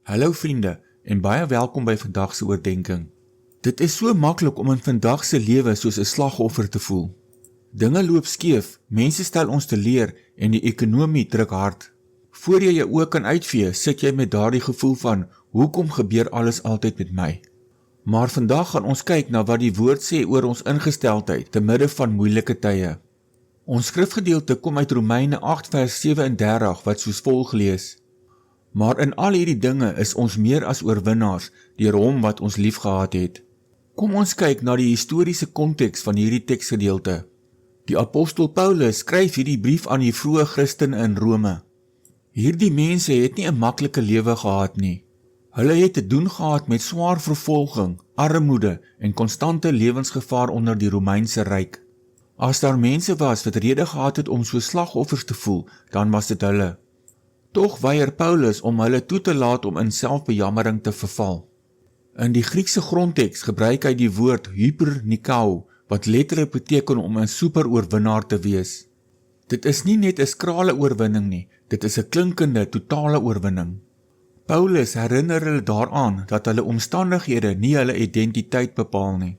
Hallo vriende en baie welkom by vandag se oordeenking. Dit is so maklik om in vandag se lewe soos 'n slagoffer te voel. Dinge loop skeef, mense stel ons teleur en die ekonomie druk hard. Voor jy jou oë kan uitvee, sit jy met daardie gevoel van, hoekom gebeur alles altyd met my? Maar vandag gaan ons kyk na wat die woord sê oor ons ingesteldheid te midde van moeilike tye. Ons skrifgedeelte kom uit Romeine 8 vers 37 wat soos volg lees: Maar in al hierdie dinge is ons meer as oorwinnaars deur hom wat ons liefgehad het. Kom ons kyk na die historiese konteks van hierdie teksgedeelte. Die apostel Paulus skryf hierdie brief aan die vroeë Christene in Rome. Hierdie mense het nie 'n maklike lewe gehad nie. Hulle het te doen gehad met swaar vervolging, armoede en konstante lewensgevaar onder die Romeinse ryk. As daar mense was wat rede gehad het om so slagoffers te voel, dan was dit hulle. Tog weier Paulus om hulle toe te laat om in selfbejammering te verval. In die Griekse grondteks gebruik hy die woord hypernikao, wat letterlik beteken om 'n superoorwinnaar te wees. Dit is nie net 'n skrale oorwinning nie, dit is 'n klinkende, totale oorwinning. Paulus herinner hulle daaraan dat hulle omstandighede nie hulle identiteit bepaal nie.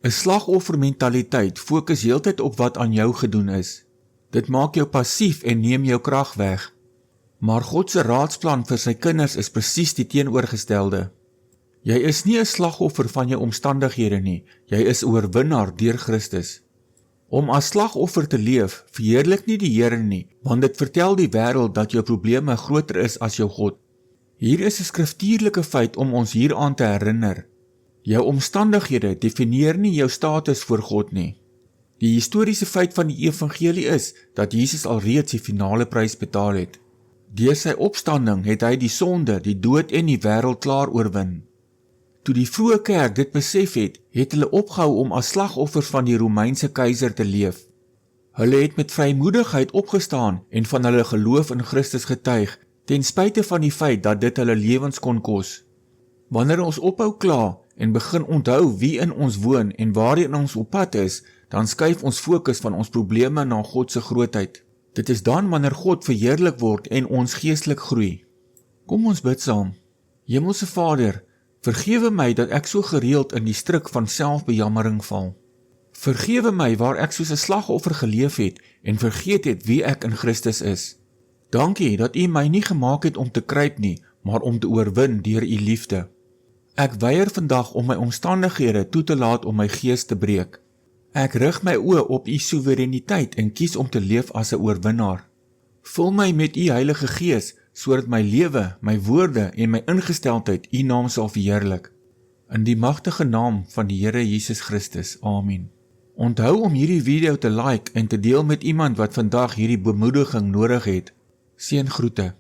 'n Slagoffermentaliteit fokus heeltyd op wat aan jou gedoen is. Dit maak jou passief en neem jou krag weg. Maar God se raadsplan vir sy kinders is presies die teenoorgestelde. Jy is nie 'n slagoffer van jou omstandighede nie, jy is 'n oorwinnaar deur Christus. Om as slagoffer te leef, verheerlik nie die Here nie, want dit vertel die wêreld dat jou probleme groter is as jou God. Hier is 'n skriftuurlike feit om ons hieraan te herinner. Jou omstandighede definieer nie jou status voor God nie. Die historiese feit van die evangelie is dat Jesus alreeds die finale prys betaal het. Deur sy opstanding het hy die sonde, die dood en die wêreld klaar oorwin. Toe die vroeë kerk dit besef het, het hulle opgehou om as slagoffers van die Romeinse keiser te leef. Hulle het met vrymoedigheid opgestaan en van hulle geloof in Christus getuig, ten spyte van die feit dat dit hulle lewens kon kos. Wanneer ons ophou kla en begin onthou wie in ons woon en waarheen ons op pad is, dan skuif ons fokus van ons probleme na God se grootheid. Dit is dan wanneer God verheerlik word en ons geestelik groei. Kom ons bid saam. Hemelse Vader, vergewe my dat ek so gereeld in die struik van selfbejammering val. Vergewe my waar ek soos 'n slagoffer geleef het en vergeet het wie ek in Christus is. Dankie dat U my nie gemaak het om te kruip nie, maar om te oorwin deur U liefde. Ek weier vandag om my omstandighede toe te laat om my gees te breek. Ek rig my oë op U soewereiniteit en kies om te leef as 'n oorwinnaar. Vul my met U Heilige Gees, sodat my lewe, my woorde en my ingesteldheid U naam sal verheerlik. In die magtige naam van die Here Jesus Christus. Amen. Onthou om hierdie video te like en te deel met iemand wat vandag hierdie bemoediging nodig het. Seën groete.